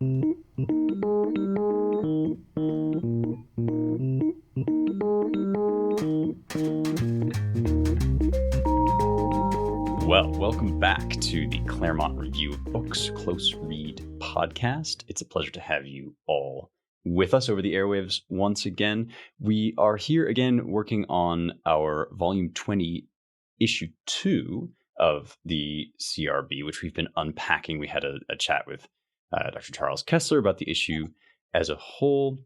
Well, welcome back to the Claremont Review of Books Close Read podcast. It's a pleasure to have you all with us over the airwaves once again. We are here again working on our Volume 20, Issue 2 of the CRB, which we've been unpacking. We had a chat with Dr. Charles Kessler about the issue as a whole.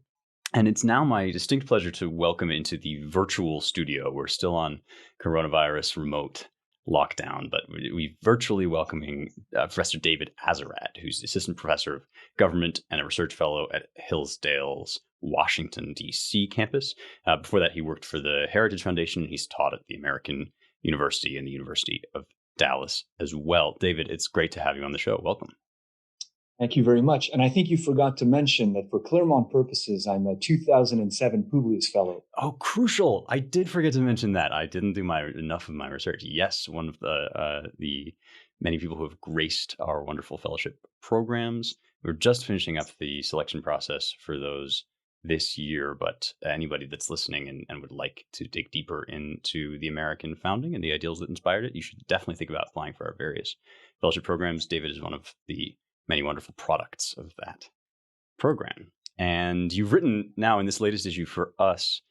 And it's now my distinct pleasure to welcome into the virtual studio. We're still on coronavirus remote lockdown, but we virtually welcoming Professor David Azerrad, who's assistant professor of government and a research fellow at Hillsdale's Washington, D.C. campus. Before that, he worked for the Heritage Foundation. He's taught at the American University and the University of Dallas as well. David, it's great to have you on the show. Welcome. Thank you very much. And I think you forgot to mention that for Claremont purposes, I'm a 2007 Publius Fellow. Oh, crucial. I did forget to mention that. I didn't do enough of my research. Yes, one of the many people who have graced our wonderful fellowship programs. We're just finishing up the selection process for those this year, but anybody that's listening and would like to dig deeper into the American founding and the ideals that inspired it, you should definitely think about applying for our various fellowship programs. David is one of the many wonderful products of that program. And you've written now in this latest issue for us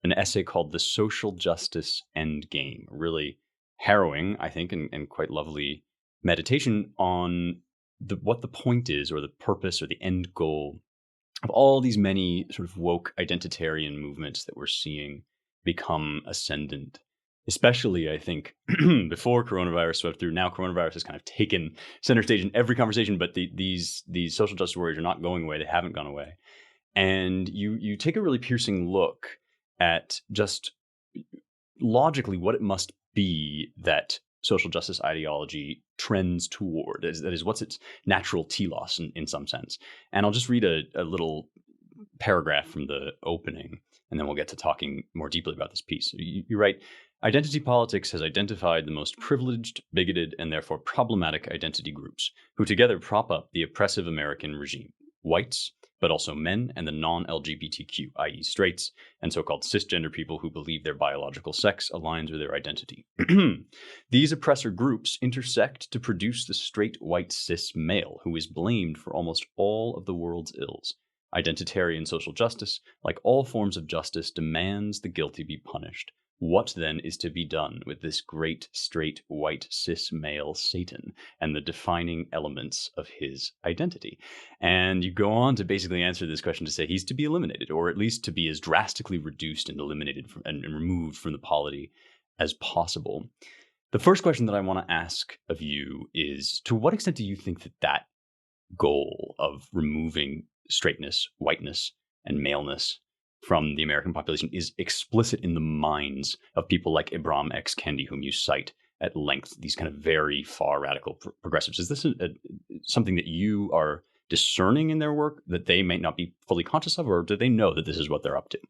an essay called The Social Justice Endgame, a really harrowing, I think, and quite lovely meditation on what the point is or the purpose or the end goal of all these many sort of woke identitarian movements that we're seeing become ascendant. Especially, I think, before coronavirus swept through. Now coronavirus has kind of taken center stage in every conversation, but these social justice warriors are not going away. They haven't gone away. And you take a really piercing look at just logically what it must be that social justice ideology trends toward. That is, what's its natural telos in some sense. And I'll just read a little paragraph from the opening, and then we'll get to talking more deeply about this piece. You write, identity politics has identified the most privileged, bigoted, and therefore problematic identity groups who together prop up the oppressive American regime. Whites, but also men and the non-LGBTQ, i.e. straights, and so-called cisgender people who believe their biological sex aligns with their identity. These oppressor groups intersect to produce the straight white cis male who is blamed for almost all of the world's ills. Identitarian social justice, like all forms of justice, demands the guilty be punished. What then is to be done with this great, straight, white, cis male Satan and the defining elements of his identity? And you go on to basically answer this question to say he's to be eliminated, or at least to be as drastically reduced and eliminated and removed from the polity as possible. The first question that I want to ask of you is, to what extent do you think that goal of removing straightness, whiteness, and maleness from the American population is explicit in the minds of people like Ibram X. Kendi, whom you cite at length, these kind of very far radical progressives? Is this something that you are discerning in their work that they may not be fully conscious of, or do they know that this is what they're up to?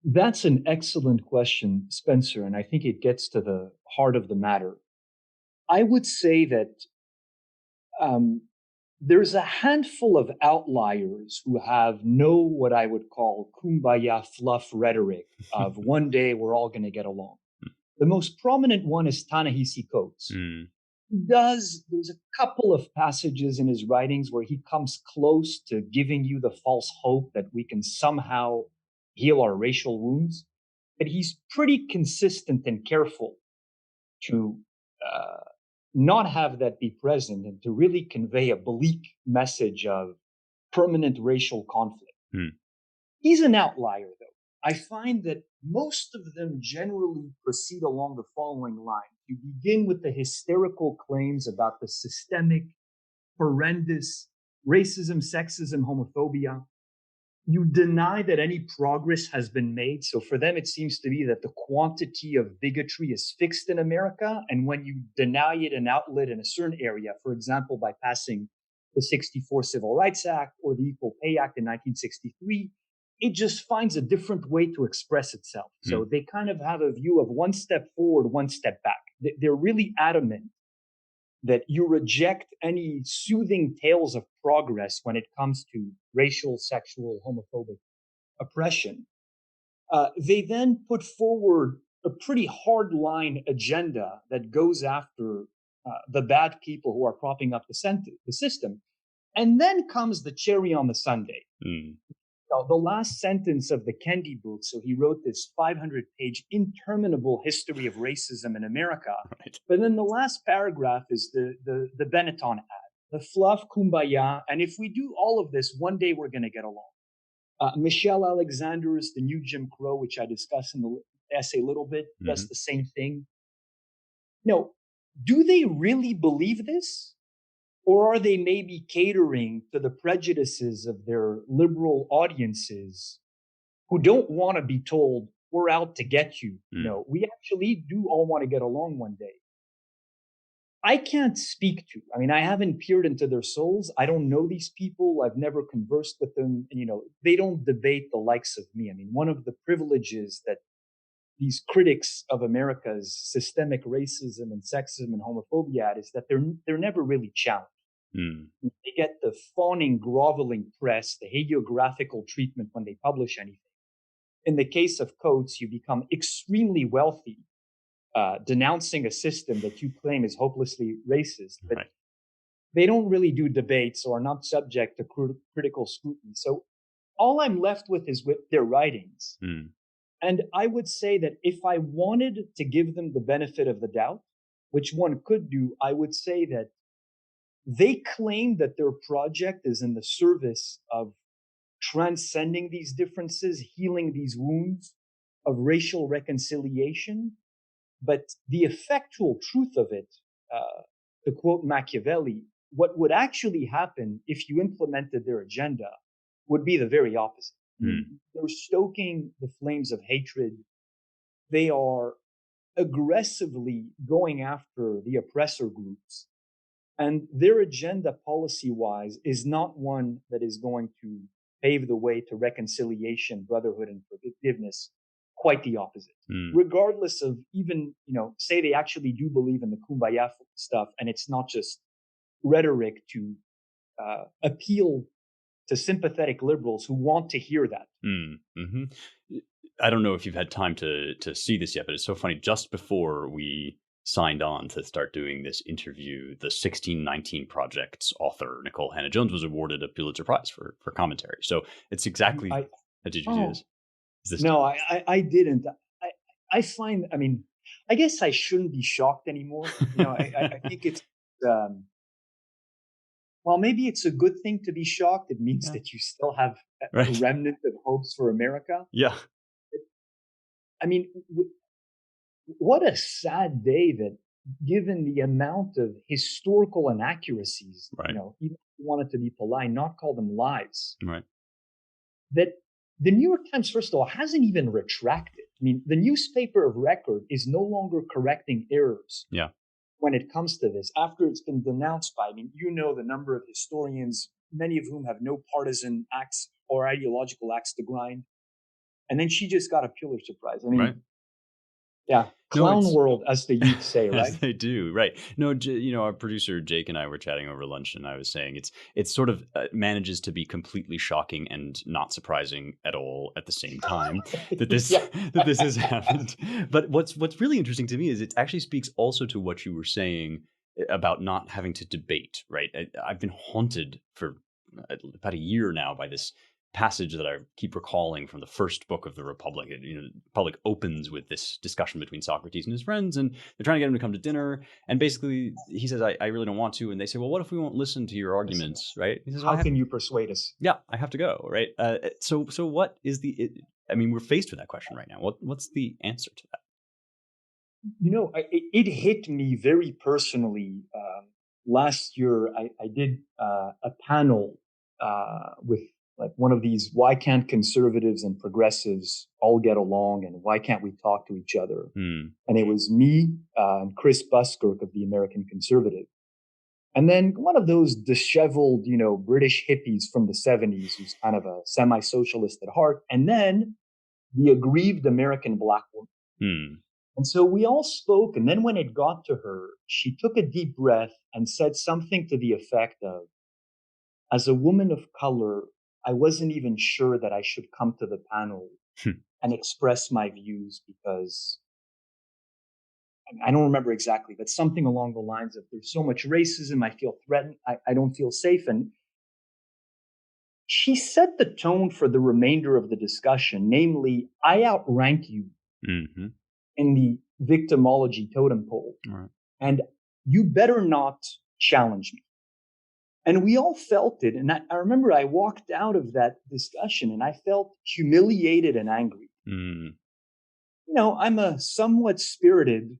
That's an excellent question, Spencer, and I think it gets to the heart of the matter. I would say that there's a handful of outliers who have no what I would call kumbaya fluff rhetoric of one day we're all going to get along. The most prominent one is Ta-Nehisi Coates. There's a couple of passages in his writings where he comes close to giving you the false hope that we can somehow heal our racial wounds. But he's pretty consistent and careful to not have that be present and to really convey a bleak message of permanent racial conflict. He's an outlier, though. I find that most of them generally proceed along the following lines. You begin with the hysterical claims about the systemic, horrendous racism, sexism, homophobia. You deny that any progress has been made. So for them, it seems to be that the quantity of bigotry is fixed in America. And when you deny it an outlet in a certain area, for example, by passing the 64 Civil Rights Act or the Equal Pay Act in 1963, it just finds a different way to express itself. So they kind of have a view of one step forward, one step back. They're really adamant that you reject any soothing tales of progress when it comes to racial, sexual, homophobic oppression. They then put forward a pretty hard-line agenda that goes after the bad people who are propping up the system. And then comes the cherry on the sundae. Mm. Now, the last sentence of the Kendi book, so he wrote this 500-page interminable history of racism in America. Right. But then the last paragraph is the Benetton ad, the fluff, kumbaya, and if we do all of this, one day we're going to get along. Michelle Alexander's The New Jim Crow, which I discuss in the essay a little bit, does the same thing. No, do they really believe this? Or are they maybe catering to the prejudices of their liberal audiences who don't want to be told, we're out to get you? No, we actually do all want to get along one day. I can't speak to, I mean, I haven't peered into their souls. I don't know these people. I've never conversed with them. And, they don't debate the likes of me. I mean, one of the privileges that these critics of America's systemic racism and sexism and homophobia is that they're never really challenged. They get the fawning, groveling press, the hagiographical treatment when they publish anything. In the case of Coates, you become extremely wealthy, denouncing a system that you claim is hopelessly racist. But they don't really do debates or are not subject to critical scrutiny. So all I'm left with is with their writings. And I would say that if I wanted to give them the benefit of the doubt, which one could do, I would say that they claim that their project is in the service of transcending these differences, healing these wounds of racial reconciliation. But the effectual truth of it, to quote Machiavelli, what would actually happen if you implemented their agenda would be the very opposite. They're stoking the flames of hatred. They are aggressively going after the oppressor groups. And their agenda policy-wise is not one that is going to pave the way to reconciliation, brotherhood, and forgiveness. Quite the opposite. Regardless of even, say they actually do believe in the kumbaya stuff, and it's not just rhetoric to appeal to sympathetic liberals who want to hear that. I don't know if you've had time to see this yet, but it's so funny. Just before we signed on to start doing this interview, the 1619 Project's author, Nicole Hannah-Jones, was awarded a Pulitzer Prize for commentary. So it's exactly... did you do this? No, I didn't. I find, I mean, I guess I shouldn't be shocked anymore. I think it's... well, maybe it's a good thing to be shocked. It means that you still have a remnant of hopes for America. Yeah. I mean, what a sad day that, given the amount of historical inaccuracies, even if you wanted to be polite, not call them lies, that the New York Times, first of all, hasn't even retracted. I mean, the newspaper of record is no longer correcting errors when it comes to this, after it's been denounced by, the number of historians, many of whom have no partisan acts or ideological acts to grind. And then she just got a Pulitzer Prize. Yeah, clown world, as the youth say, right? As they do, right. No, our producer Jake and I were chatting over lunch, and I was saying it's sort of manages to be completely shocking and not surprising at all at the same time that this that this has happened. But what's really interesting to me is it actually speaks also to what you were saying about not having to debate, right? I've been haunted for about a year now by this passage that I keep recalling from the first book of the Republic. The Republic opens with this discussion between Socrates and his friends, and they're trying to get him to come to dinner. And basically, he says, "I really don't want to." And they say, "Well, what if we won't listen to your arguments?" Right? He says, "How can you persuade us?" Yeah, I have to go. Right. So what is the? We're faced with that question right now. What's the answer to that? It hit me very personally. Last year, I did a panel with one of these, why can't conservatives and progressives all get along, and why can't we talk to each other? And it was me and Chris Buskirk of the American Conservative. And then one of those disheveled, British hippies from the 70s who's kind of a semi-socialist at heart. And then the aggrieved American black woman. And so we all spoke. And then when it got to her, she took a deep breath and said something to the effect of, as a woman of color, I wasn't even sure that I should come to the panel and express my views because I don't remember exactly, but something along the lines of there's so much racism, I feel threatened, I don't feel safe. And she set the tone for the remainder of the discussion, namely, I outrank you Mm-hmm. in the victimology totem pole, Right. and you better not challenge me. And we all felt it. And I remember I walked out of that discussion and I felt humiliated and angry. Mm. You know, I'm a somewhat spirited,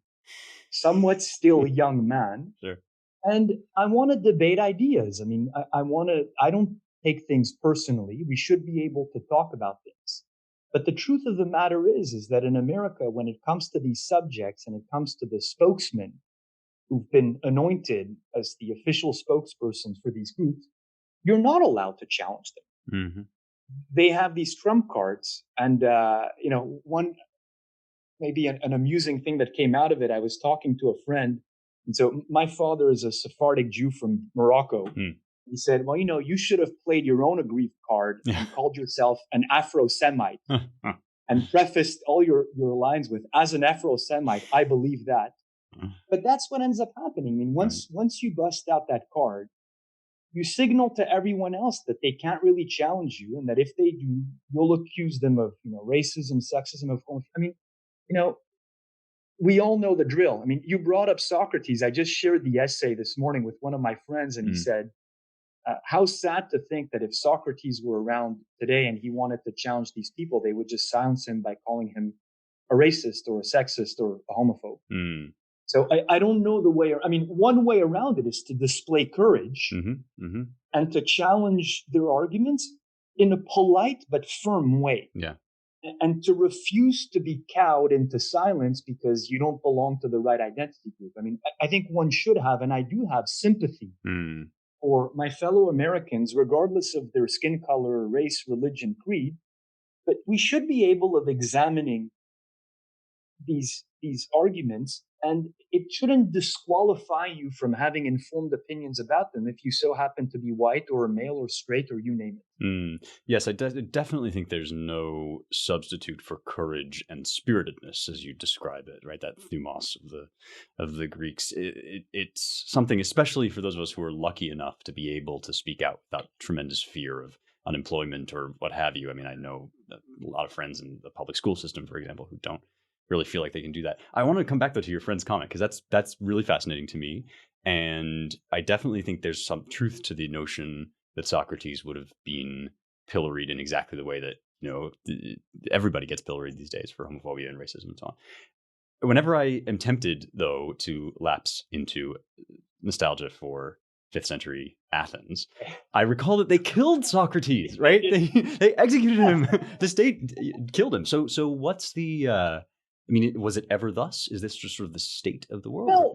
somewhat still young man. Sure. And I want to debate ideas. I mean, I don't take things personally. We should be able to talk about things. But the truth of the matter is that in America, when it comes to these subjects and it comes to the spokesmen who've been anointed as the official spokespersons for these groups, you're not allowed to challenge them. Mm-hmm. They have these trump cards. And, one maybe an amusing thing that came out of it, I was talking to a friend. And so my father is a Sephardic Jew from Morocco. Mm. He said, well, you should have played your own aggrieved card and called yourself an Afro-Semite and prefaced all your lines with, as an Afro-Semite, I believe that. But that's what ends up happening. I mean, once you bust out that card, you signal to everyone else that they can't really challenge you, and that if they do, you'll accuse them of, racism, sexism, of. I mean, you know, we all know the drill. I mean, you brought up Socrates. I just shared the essay this morning with one of my friends, and he said, how sad to think that if Socrates were around today and he wanted to challenge these people, they would just silence him by calling him a racist or a sexist or a homophobe. Mm. So I don't know the way. I mean, one way around it is to display courage and to challenge their arguments in a polite but firm way. Yeah. And to refuse to be cowed into silence because you don't belong to the right identity group. I mean, I think one should have, and I do have, sympathy for my fellow Americans, regardless of their skin color, race, religion, creed. But we should be able of examining these arguments, and it shouldn't disqualify you from having informed opinions about them if you so happen to be white or a male or straight or you name it. Yes, I definitely think there's no substitute for courage and spiritedness, as you describe it, right? That thumos of the Greeks. It's something, especially for those of us who are lucky enough to be able to speak out without tremendous fear of unemployment or what have you. I mean, I know a lot of friends in the public school system, for example, who don't really feel like they can do that. I want to come back though to your friend's comment, because that's really fascinating to me, and I definitely think there's some truth to the notion that Socrates would have been pilloried in exactly the way that everybody gets pilloried these days for homophobia and racism and so on. Whenever I am tempted though to lapse into nostalgia for 5th century Athens, I recall that they killed Socrates, right? They executed him. The state killed him. So what's the I mean, was it ever thus? Is this just sort of the state of the world? Well,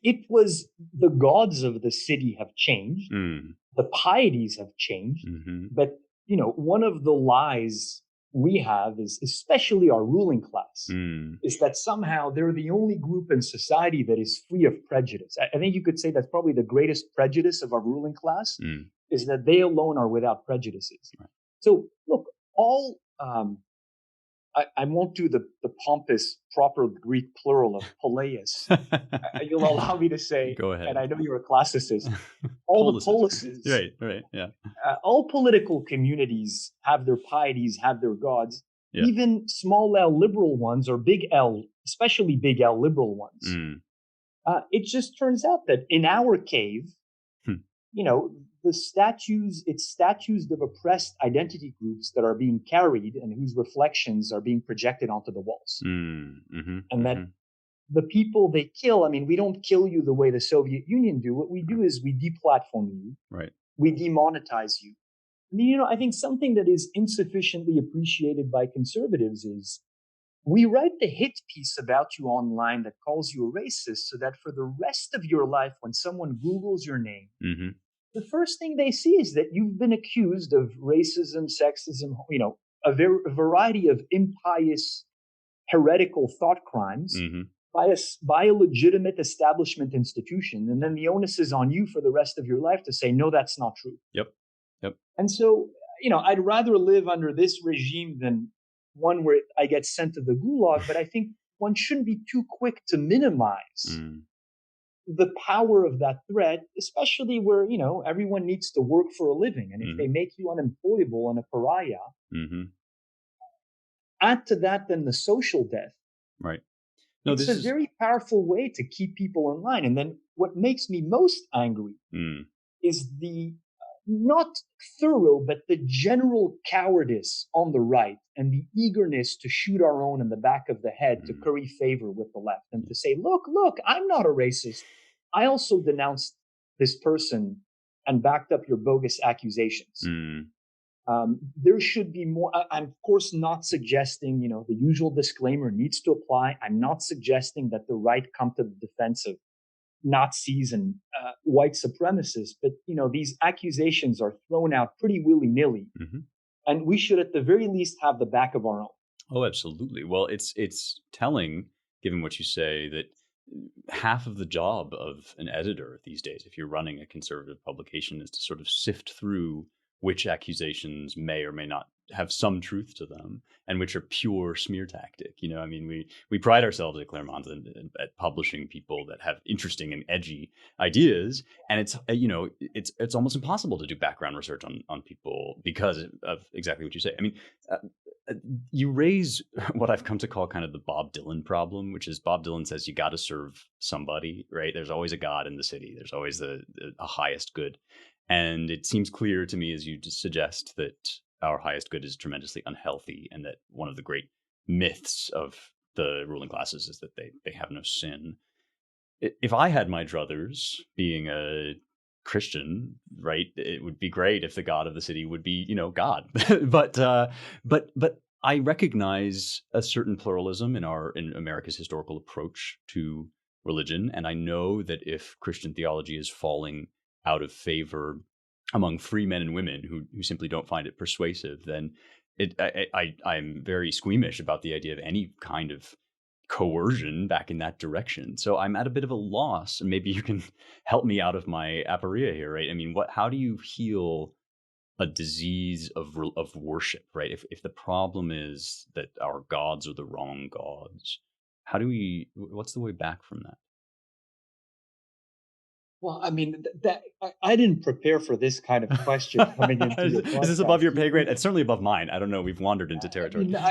it was, the gods of the city have changed. The pieties have changed. But, one of the lies we have is, especially our ruling class, is that somehow they're the only group in society that is free of prejudice. I think you could say that's probably the greatest prejudice of our ruling class, is that they alone are without prejudices. Right. So, look, all... I won't do the pompous, proper Greek plural of poleis. You'll allow me to say, go ahead. And I know you're a classicist, all the policies. Right, yeah. All political communities have their pieties, have their gods. Yeah. Even small L liberal ones, or big L, especially big L liberal ones. It just turns out that in our cave, it's statues of oppressed identity groups that are being carried and whose reflections are being projected onto the walls. That the people they kill, I mean, we don't kill you the way the Soviet Union do. What we do is we deplatform you. Right. We demonetize you. I mean, I think something that is insufficiently appreciated by conservatives is we write the hit piece about you online that calls you a racist, so that for the rest of your life, when someone Googles your name, the first thing they see is that you've been accused of racism, sexism, a variety of impious heretical thought crimes by a legitimate establishment institution. And then the onus is on you for the rest of your life to say, no, that's not true. Yep. And so, I'd rather live under this regime than one where I get sent to the gulag. But I think one shouldn't be too quick to minimize the power of that threat, especially where, everyone needs to work for a living. And if they make you unemployable and a pariah, add to that then the social death. Right. No, it's a very powerful way to keep people in line. And then what makes me most angry is the not thorough, but the general cowardice on the right and the eagerness to shoot our own in the back of the head to curry favor with the left and to say, look, I'm not a racist. I also denounced this person and backed up your bogus accusations. There should be more. I'm, of course, not suggesting, the usual disclaimer needs to apply. I'm not suggesting that the right come to the defense of Nazis and white supremacists, but, these accusations are thrown out pretty willy-nilly. And we should, at the very least, have the back of our own. Oh, absolutely. Well, it's telling, given what you say, that half of the job of an editor these days, if you're running a conservative publication, is to sort of sift through which accusations may or may not have some truth to them and which are pure smear tactic. We pride ourselves at Claremont at publishing people that have interesting and edgy ideas. And it's almost impossible to do background research on people because of exactly what you say. You raise what I've come to call kind of the Bob Dylan problem, which is Bob Dylan says you got to serve somebody, right? There's always a God in the city. There's always a highest good. And it seems clear to me, as you just suggest, that our highest good is tremendously unhealthy, and that one of the great myths of the ruling classes is that they have no sin. If I had my druthers, being a Christian, right, it would be great if the God of the city would be, God. but I recognize a certain pluralism in America's historical approach to religion, and I know that if Christian theology is falling out of favor among free men and women who simply don't find it persuasive, then I'm very squeamish about the idea of any kind of coercion back in that direction. So I'm at a bit of a loss, and maybe you can help me out of my aporia here, right? How do you heal a disease of worship, right? If the problem is that our gods are the wrong gods, what's the way back from that? Well, I didn't prepare for this kind of question coming into your podcast. Is this above your pay grade? It's certainly above mine. I don't know. We've wandered into territory. You're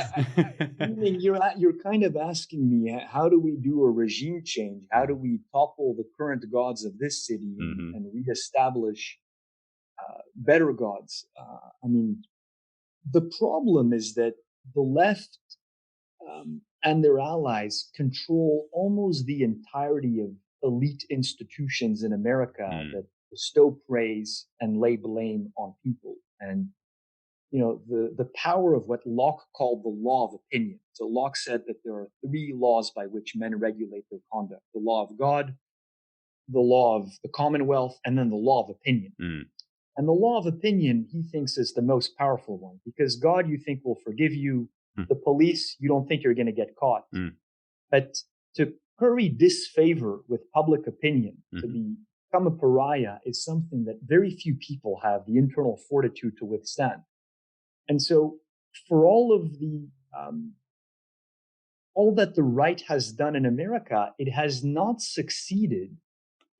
kind of asking me, how do we do a regime change? How do we topple the current gods of this city and reestablish better gods? The problem is that the left and their allies control almost the entirety of elite institutions in America that bestow praise and lay blame on people. And, the power of what Locke called the law of opinion. So Locke said that there are three laws by which men regulate their conduct: the law of God, the law of the Commonwealth, and then the law of opinion. And the law of opinion, he thinks, is the most powerful one, because God, you think, will forgive you. The police, you don't think you're going to get caught. But to curry disfavor with public opinion, to become a pariah, is something that very few people have the internal fortitude to withstand. And so for all that the right has done in America, it has not succeeded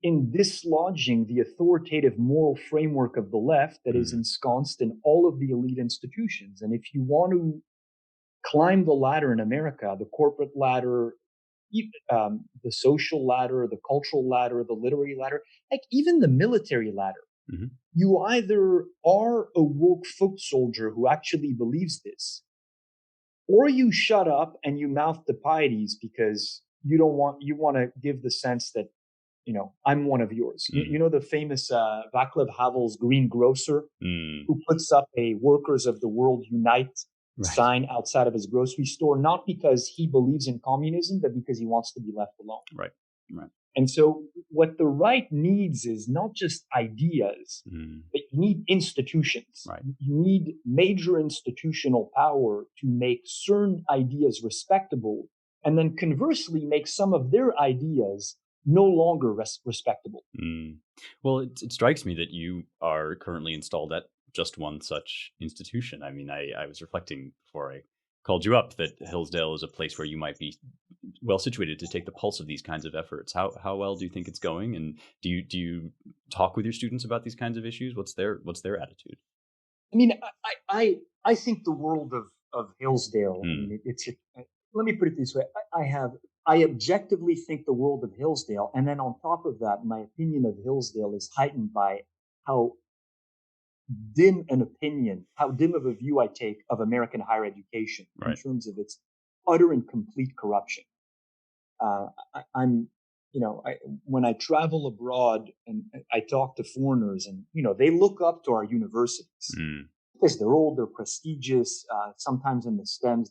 in dislodging the authoritative moral framework of the left that is ensconced in all of the elite institutions. And if you want to climb the ladder in America, the corporate ladder, the social ladder, the cultural ladder, the literary ladder, like even the military ladder, you either are a woke foot soldier who actually believes this, or you shut up and you mouth the pieties because you want to give the sense that, I'm one of yours. The famous Václav Havel's Green Grocer, who puts up a Workers of the World Unite sign outside of his grocery store, not because he believes in communism, but because he wants to be left alone. Right. And so what the right needs is not just ideas, but you need institutions. Right. You need major institutional power to make certain ideas respectable, and then conversely make some of their ideas no longer respectable. Well, it strikes me that you are currently installed at just one such institution. I mean, I was reflecting before I called you up that Hillsdale is a place where you might be well situated to take the pulse of these kinds of efforts. How well do you think it's going? And do you talk with your students about these kinds of issues? What's their attitude? I mean, I think the world of Hillsdale. I mean, let me put it this way: I objectively think the world of Hillsdale, and then on top of that, my opinion of Hillsdale is heightened by how how dim of a view I take of American higher education in Right. terms of its utter and complete corruption. I'm, when I travel abroad and I talk to foreigners, and they look up to our universities Mm, because they're old, they're prestigious. Sometimes in the STEMs,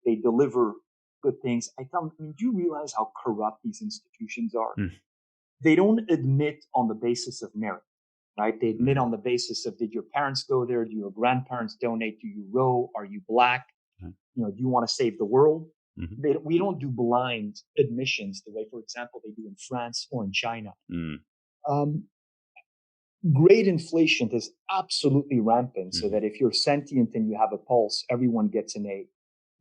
they deliver good things. I tell them, I mean, do you realize how corrupt these institutions are? mm, They don't admit on the basis of merit, right? They admit mm, on the basis of, did your parents go there? Do your grandparents donate? Do you row? Are you black? mm, Do you want to save the world? mhm, We don't do blind admissions the way, for example, they do in France or in China. mm, Um, Grade inflation is absolutely rampant, so mhm, that if you're sentient and you have a pulse, everyone gets an A.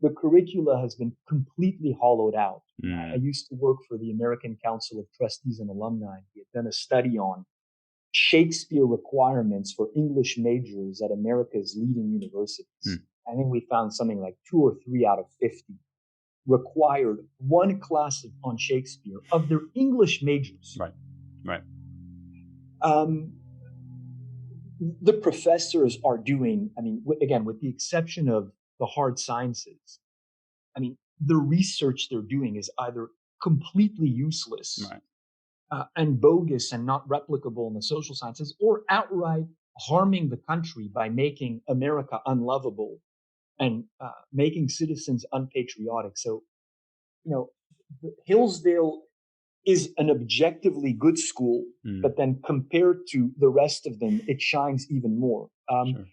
The curricula has been completely hollowed out. I mm, used to work for the American Council of Trustees and Alumni. We had done a study on Shakespeare requirements for English majors at America's leading universities. mm. I think we found something like 2 or 3 out of 50 required one class on Shakespeare of their English majors. Right. Right. Um, the professors are doing, I mean, again, with the exception of the hard sciences, I mean, the research they're doing is either completely useless Right. and bogus and not replicable in the social sciences, or outright harming the country by making America unlovable and making citizens unpatriotic. So, you know, Hillsdale is an objectively good school, Mm, but then compared to the rest of them, it shines even more. sure.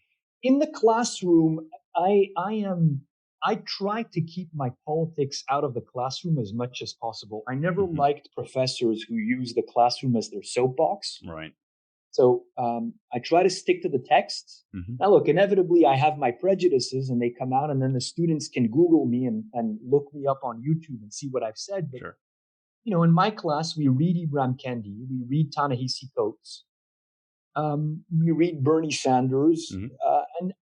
In the classroom, I try to keep my politics out of the classroom as much as possible. I never Hmm. liked professors who use the classroom as their soapbox. Right. So I try to stick to the text. Hmm. Now, look, inevitably, I have my prejudices and they come out, and then the students can Google me and look me up on YouTube and see what I've said. But, Sure. in my class, we read Ibram Kendi, we read Ta-Nehisi Coates, we read Bernie Sanders, Hmm. and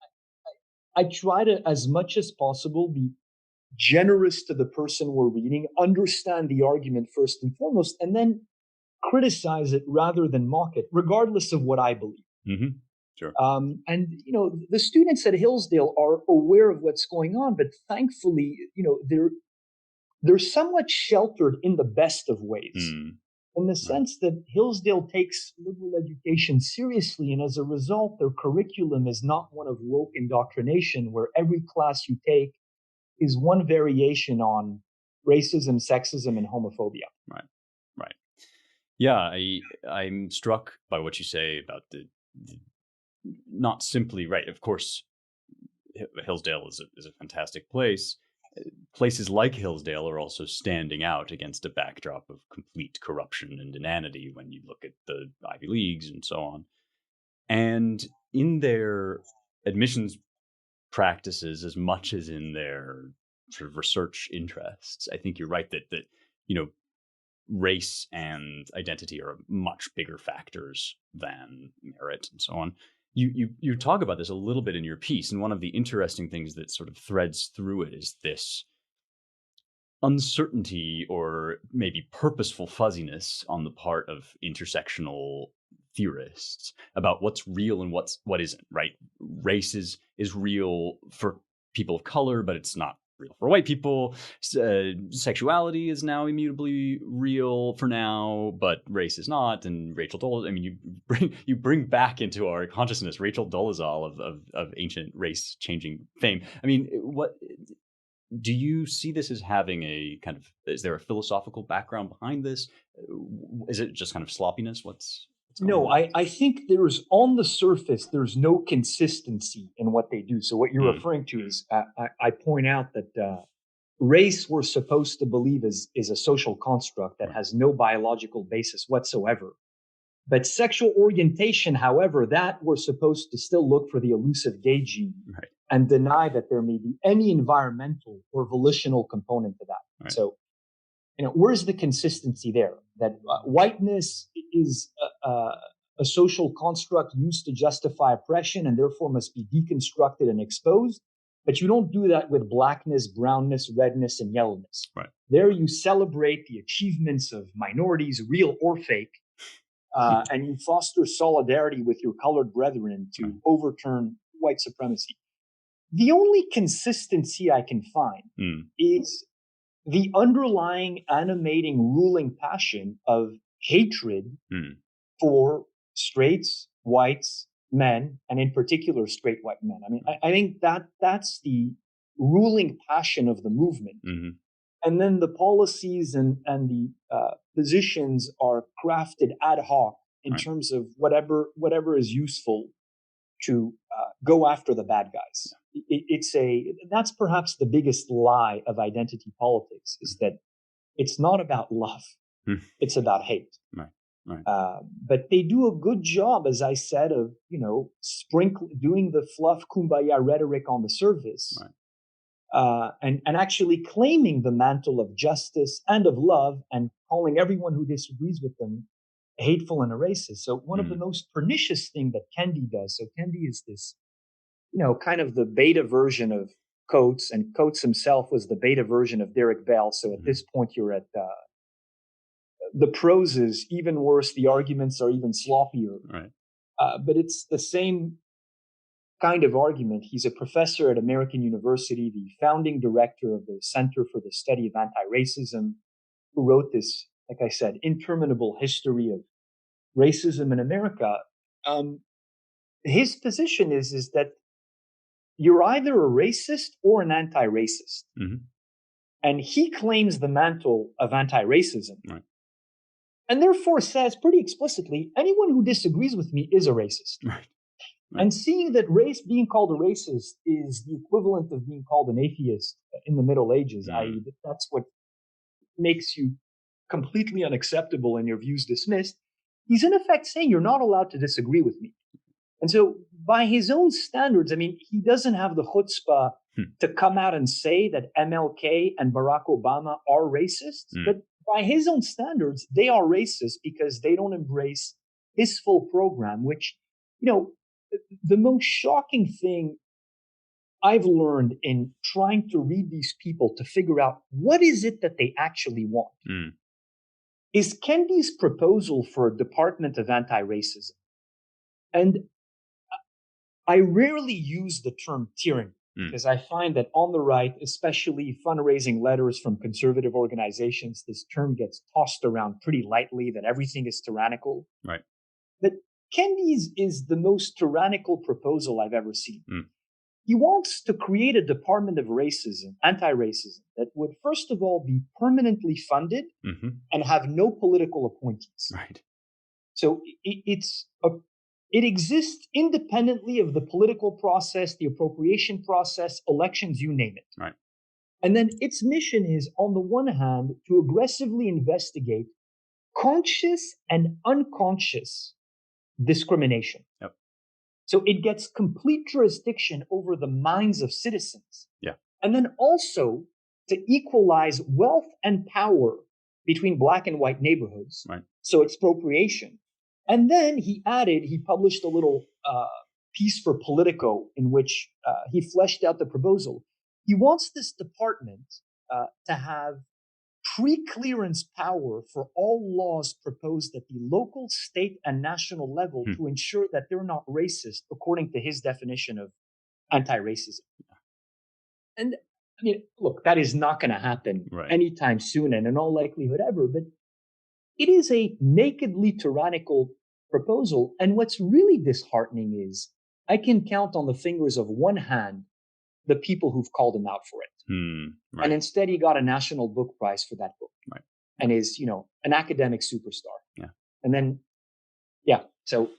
I try to, as much as possible, be generous to the person we're reading, understand the argument first and foremost, and then criticize it rather than mock it, regardless of what I believe. Hmm. Sure. And the students at Hillsdale are aware of what's going on, but thankfully, they're somewhat sheltered in the best of ways, Mm, in the right. sense that Hillsdale takes liberal education seriously, and as a result, their curriculum is not one of woke indoctrination, where every class you take is one variation on racism, sexism, and homophobia. Right. Right. Yeah, I'm struck by what you say about the not simply right. Of course, Hillsdale is a fantastic place. Places like Hillsdale are also standing out against a backdrop of complete corruption and inanity when you look at the Ivy Leagues and so on. And in their admissions practices, as much as in their sort of research interests, I think you're right that you know race and identity are much bigger factors than merit and so on. You talk about this a little bit in your piece, and one of the interesting things that sort of threads through it is this uncertainty or maybe purposeful fuzziness on the part of intersectional theorists about what's real and what isn't, right? Race is real for people of color, but it's not real for white people. Sexuality is now immutably real for now, but race is not. And Rachel Dolezal, I mean, you bring back into our consciousness Rachel Dolezal of ancient race changing fame. I mean, what Do you see this as having a kind of, is there a philosophical background behind this? Is it just kind of sloppiness? What's going No, on? I think on the surface, there's no consistency in what they do. So what you're Mm, referring to is, I point out that race we're supposed to believe is a social construct that right, has no biological basis whatsoever. But sexual orientation, however, that we're supposed to still look for the elusive gay gene right, and deny that there may be any environmental or volitional component to that. right, So, where's the consistency there? That whiteness is a social construct used to justify oppression and therefore must be deconstructed and exposed. But you don't do that with blackness, brownness, redness, and yellowness. right. There you celebrate the achievements of minorities, real or fake, and you foster solidarity with your colored brethren Right. to overturn white supremacy. The only consistency I can find Mm, is the underlying animating ruling passion of hatred mm, for straights, whites, men, and in particular straight white men. I mean, I think that's the ruling passion of the movement. mhm, And then the policies and the positions are crafted ad hoc in right. terms of whatever is useful to go after the bad guys. That's perhaps the biggest lie of identity politics is that it's not about love, Mm, it's about hate. right, right, But they do a good job, as I said, of doing the fluff kumbaya rhetoric on the surface, right. and actually claiming the mantle of justice and of love and calling everyone who disagrees with them hateful and a racist. So one of the Mm, most pernicious thing that Kendi does. So Kendi is this, kind of the beta version of Coates, and Coates himself was the beta version of Derek Bell. So at mhm, this point, you're at the prose is even worse. The arguments are even sloppier. right. But it's the same kind of argument. He's a professor at American University, the founding director of the Center for the Study of Anti-Racism, who wrote this, like I said, interminable history of racism in America. Um, his position is that you're either a racist or an anti-racist, Mhm, and he claims the mantle of anti-racism, right, and therefore says pretty explicitly, anyone who disagrees with me is a racist. right, right. And seeing that race being called a racist is the equivalent of being called an atheist in the Middle Ages, Mm, i.e., that's what makes you completely unacceptable and your views dismissed, he's in effect saying you're not allowed to disagree with me. And so, by his own standards, I mean, he doesn't have the chutzpah hmm, to come out and say that MLK and Barack Obama are racists, mm, but by his own standards, they are racist because they don't embrace his full program, which, you know, the most shocking thing I've learned in trying to read these people to figure out what is it that they actually want mm, is Kendi's proposal for a Department of Anti-Racism. And I rarely use the term tyranny mm, because I find that on the right, especially fundraising letters from conservative organizations, this term gets tossed around pretty lightly that everything is tyrannical. right. But Kendi's is the most tyrannical proposal I've ever seen. Mm, He wants to create a department of racism, anti-racism, that would first of all be permanently funded mhm, and have no political appointees. right. So it exists independently of the political process, the appropriation process, elections, you name it. Right. And then its mission is, on the one hand, to aggressively investigate conscious and unconscious discrimination. Yep. So it gets complete jurisdiction over the minds of citizens. Yeah. And then also to equalize wealth and power between black and white neighborhoods. Right. So expropriation. And then he published a little piece for Politico in which he fleshed out the proposal. He wants this department to have pre-clearance power for all laws proposed at the local, state, and national level Hmm, to ensure that they're not racist, according to his definition of anti-racism. And I mean, look, that is not going to happen right. anytime soon, and in all likelihood ever. But it is a nakedly tyrannical proposal. And what's really disheartening is I can count on the fingers of one hand the people who've called him out for it. Right. And instead, he got a National Book Prize for that book. Right. And is, an academic superstar. Yeah. And then, so.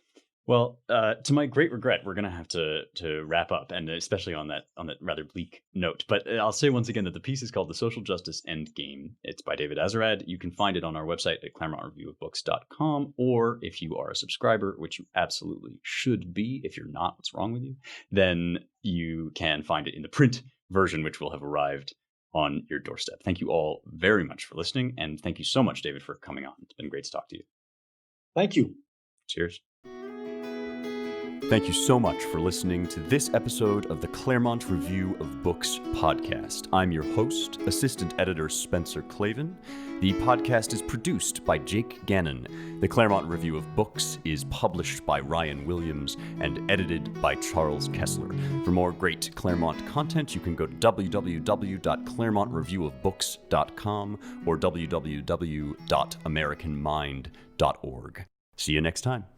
Well, to my great regret, we're going to have to wrap up, and especially on that rather bleak note. But I'll say once again that the piece is called "The Social Justice Endgame." It's by David Azerrad. You can find it on our website at ClaremontReviewOfBooks.com, or if you are a subscriber, which you absolutely should be. If you're not, what's wrong with you? Then you can find it in the print version, which will have arrived on your doorstep. Thank you all very much for listening, and thank you so much, David, for coming on. It's been great to talk to you. Thank you. Cheers. Thank you so much for listening to this episode of the Claremont Review of Books podcast. I'm your host, Assistant Editor Spencer Clavin. The podcast is produced by Jake Gannon. The Claremont Review of Books is published by Ryan Williams and edited by Charles Kessler. For more great Claremont content, you can go to www.claremontreviewofbooks.com or www.americanmind.org. See you next time.